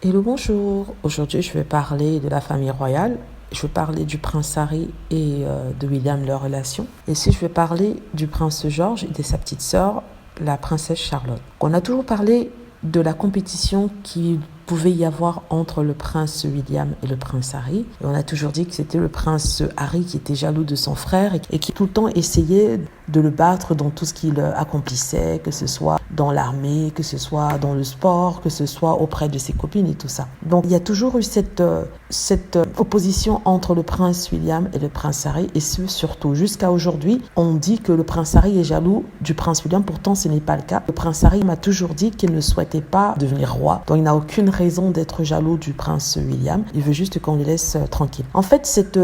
Hello, bonjour. Aujourd'hui, je vais parler de la famille royale. Je vais parler du prince Harry et de William, leur relation. Et si je vais parler du prince George et de sa petite sœur, la princesse Charlotte. On a toujours parlé de la compétition qui pouvait y avoir entre le prince William et le prince Harry. Et on a toujours dit que c'était le prince Harry qui était jaloux de son frère et qui tout le temps essayait de le battre dans tout ce qu'il accomplissait, que ce soit dans l'armée, que ce soit dans le sport, que ce soit auprès de ses copines et tout ça. Donc il y a toujours eu cette opposition entre le prince William et le prince Harry, et ce surtout jusqu'à aujourd'hui. On dit que le prince Harry est jaloux du prince William, pourtant ce n'est pas le cas. Le prince Harry m'a toujours dit qu'il ne souhaitait pas devenir roi, donc il n'a aucune raison d'être jaloux du prince William. Il veut juste qu'on le laisse tranquille. En fait, cette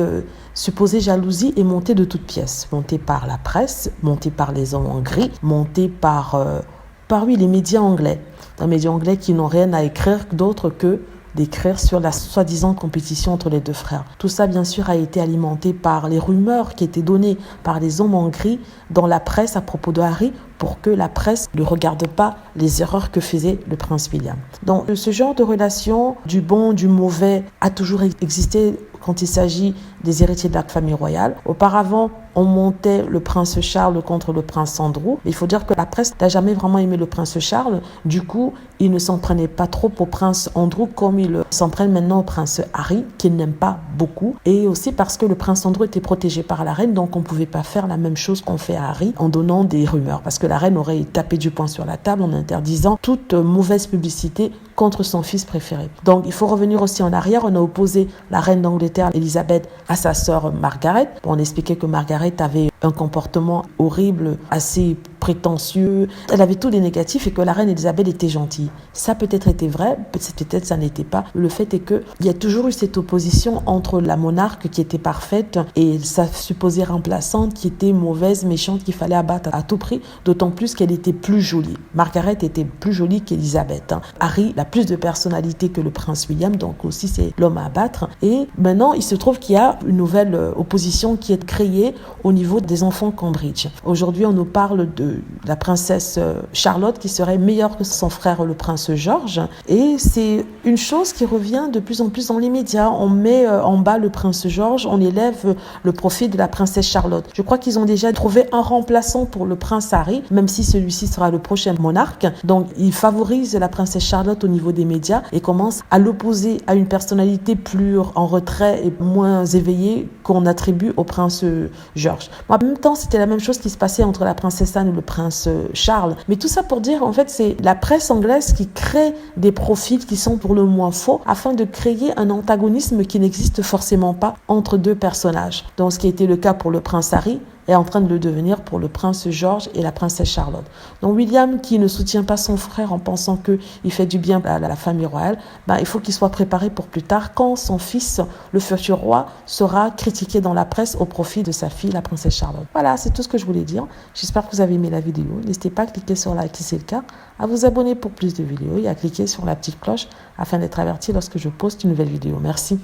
supposée jalousie est montée de toutes pièces, montée par la presse, montée par les hommes en gris, montée par les médias anglais. Les médias anglais qui n'ont rien à écrire d'autre que d'écrire sur la soi-disant compétition entre les deux frères. Tout ça, bien sûr, a été alimenté par les rumeurs qui étaient données par les hommes en gris dans la presse à propos de Harry, pour que la presse ne regarde pas les erreurs que faisait le prince William. Donc, ce genre de relation, du bon, du mauvais, a toujours existé quand il s'agit des héritiers de la famille royale. Auparavant, on montait le prince Charles contre le prince Andrew. Il faut dire que la presse n'a jamais vraiment aimé le prince Charles. Du coup, il ne s'en prenait pas trop au prince Andrew comme il s'en prenne maintenant au prince Harry, qu'il n'aime pas beaucoup. Et aussi parce que le prince Andrew était protégé par la reine, donc on ne pouvait pas faire la même chose qu'on fait à Harry en donnant des rumeurs. Parce que la reine aurait tapé du poing sur la table en interdisant toute mauvaise publicité contre son fils préféré. Donc il faut revenir aussi en arrière. On a opposé la reine d'Angleterre, Elisabeth, à sa sœur Margaret. On expliquait que Margaret avait un comportement horrible, assez prétentieux. Elle avait tous les négatifs et que la reine Elisabeth était gentille. Ça peut-être était vrai, peut-être ça n'était pas. Le fait est qu'il y a toujours eu cette opposition entre la monarque qui était parfaite et sa supposée remplaçante qui était mauvaise, méchante, qu'il fallait abattre à tout prix, d'autant plus qu'elle était plus jolie. Margaret était plus jolie qu'Elisabeth. Harry a plus de personnalité que le prince William, donc aussi c'est l'homme à abattre. Et maintenant, il se trouve qu'il y a une nouvelle opposition qui est créée au niveau des enfants Cambridge. Aujourd'hui, on nous parle de la princesse Charlotte qui serait meilleure que son frère le prince George, et c'est une chose qui revient de plus en plus dans les médias. On met en bas le prince George, on élève le profil de la princesse Charlotte. Je crois qu'ils ont déjà trouvé un remplaçant pour le prince Harry, même si celui-ci sera le prochain monarque. Donc ils favorisent la princesse Charlotte au niveau des médias et commencent à l'opposer à une personnalité plus en retrait et moins éveillée qu'on attribue au prince George. En même temps, c'était la même chose qui se passait entre la princesse Anne et le prince Charles. Mais tout ça pour dire, en fait, c'est la presse anglaise qui crée des profils qui sont pour le moins faux afin de créer un antagonisme qui n'existe forcément pas entre deux personnages. Donc, ce qui a été le cas pour le prince Harry est en train de le devenir pour le prince George et la princesse Charlotte. Donc William, qui ne soutient pas son frère en pensant qu'il fait du bien à la famille royale, il faut qu'il soit préparé pour plus tard, quand son fils, le futur roi, sera critiqué dans la presse au profit de sa fille, la princesse Charlotte. Voilà, c'est tout ce que je voulais dire. J'espère que vous avez aimé la vidéo. N'hésitez pas à cliquer sur like si c'est le cas, à vous abonner pour plus de vidéos et à cliquer sur la petite cloche afin d'être averti lorsque je poste une nouvelle vidéo. Merci.